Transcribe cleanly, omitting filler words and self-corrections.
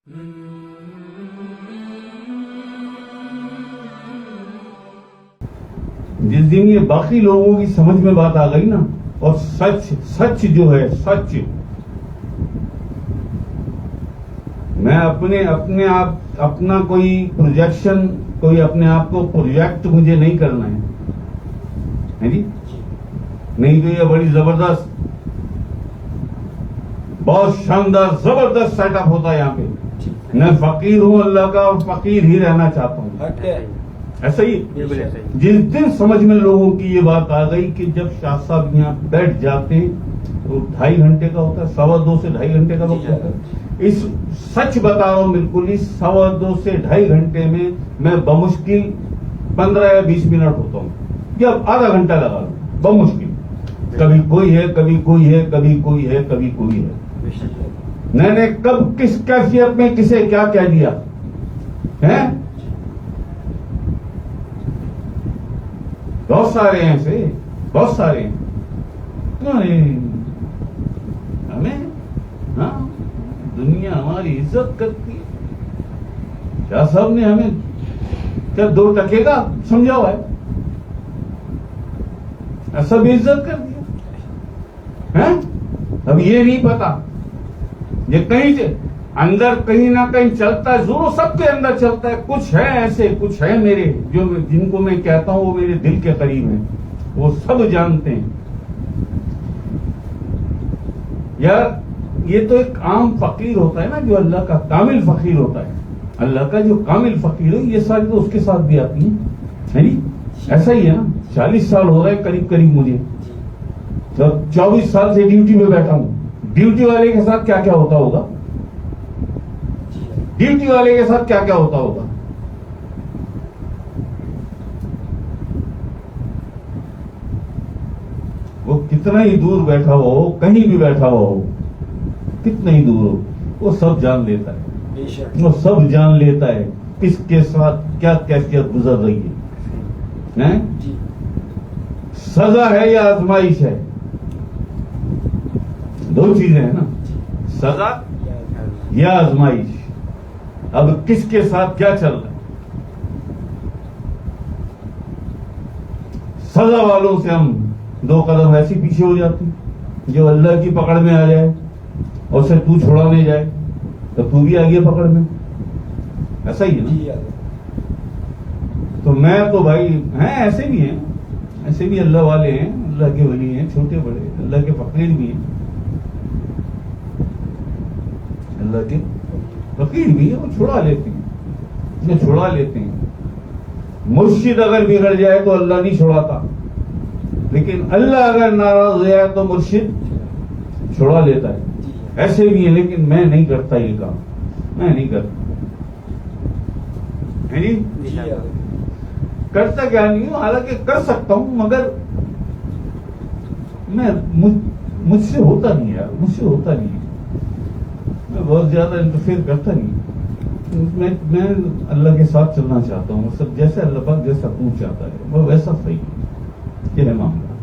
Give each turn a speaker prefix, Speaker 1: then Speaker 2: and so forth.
Speaker 1: جس دن یہ باقی لوگوں کی سمجھ میں بات آ گئی نا، اور سچ جو ہے سچ، میں اپنے آپ اپنا کوئی پروجیکشن، کوئی اپنے آپ کو پروجیکٹ مجھے نہیں کرنا ہے جی، نہیں تو یہ بڑی زبردست، بہت شاندار زبردست سیٹ اپ ہوتا ہے یہاں پہ. میں فقیر ہوں اللہ کا، اور فقیر ہی رہنا چاہتا ہوں. ایسا ہی جس دن سمجھ میں لوگوں کی یہ بات آ گئی کہ جب شاہ صاحب یہاں بیٹھ جاتے تو 2.5 گھنٹے کا ہوتا ہے، 2.25 سے 2.5 گھنٹے کا وقت ہوتا ہے. اس سچ بتا رہا ہوں بالکل ہی، 2.25 سے 2.5 گھنٹے میں بمشکل 15 یا 20 منٹ ہوتا ہوں، یا آدھا گھنٹہ لگا لوں بمشکل. کبھی کوئی ہے، کبھی کوئی ہے، کبھی کوئی ہے، کبھی کوئی ہے. میں نے کب کس کیفیت میں کسے کیا کہہ دیا ہے، بہت سارے ہیں ایسے، بہت سارے ہیں. ہمیں ہاں دنیا ہماری عزت کرتی ہے. شاہ صاحب نے ہمیں کیا 2 ٹکے کا سمجھا ہوا ہے، ایسا بھی عزت کر دیا. اب یہ نہیں پتا، یہ کہیں سے اندر کہیں نہ کہیں چلتا ہے ضرور، سب کے اندر چلتا ہے. کچھ ہے ایسے، کچھ ہے میرے جو جن کو میں کہتا ہوں وہ میرے دل کے قریب ہیں، وہ سب جانتے ہیں. یار یہ تو ایک عام فقیر ہوتا ہے نا جو اللہ کا کامل فقیر ہوتا ہے. اللہ کا جو کامل فقیر ہو، یہ ساری تو اس کے ساتھ بھی آتی ہیں. ایسا ہی ہے نا. 40 سال ہو رہا ہے قریب قریب مجھے، 24 سال سے ڈیوٹی میں بیٹھا ہوں. ڈیوٹی والے کے ساتھ کیا کیا ہوتا ہوگا، ڈیوٹی والے کے ساتھ کیا کیا ہوتا ہوگا. وہ کتنا ہی دور بیٹھا ہو، کہیں بھی بیٹھا ہو، کتنا ہی دور ہو، وہ سب جان لیتا ہے. وہ سب جان لیتا ہے کس کے ساتھ کیا کیفیت گزر رہی ہے. سزا ہے یا آزمائش ہے، 2 چیزیں ہیں نا، سزا یا آزمائش. اب کس کے ساتھ کیا چل رہا ہے. سزا والوں سے ہم 2 قدم ایسی پیچھے ہو جاتی، جو اللہ کی پکڑ میں آ جائے اور اسے تو چھوڑانے جائے تو تو بھی آگے پکڑ میں. ایسا ہی ہے نا. تو میں تو بھائی ہیں، ایسے بھی ہیں، ایسے بھی اللہ والے ہیں، اللہ کے ولی ہیں، چھوٹے بڑے اللہ کے فقیر بھی ہیں، اللہ کے فقیر بھی ہیں. وہ چھڑا لیتے ہیں، وہ چھڑا لیتے ہیں. مرشد اگر بگڑ جائے تو اللہ نہیں چھڑاتا، لیکن اللہ اگر ناراض ہو جائے تو مرشد چھڑا لیتا ہے. ایسے بھی ہیں، لیکن میں نہیں کرتا یہ کام، میں نہیں کرتا. کرتا کیا نہیں ہوں، حالانکہ کر سکتا ہوں، مگر مجھ سے ہوتا نہیں یار، مجھ سے ہوتا نہیں. میں بہت زیادہ انٹرفیئر کرتا نہیں. میں اللہ کے ساتھ چلنا چاہتا ہوں، سب جیسے اللہ پاک جیسا تو چاہتا ہے وہ ویسا صحیح ہے. یہ ہے معاملہ.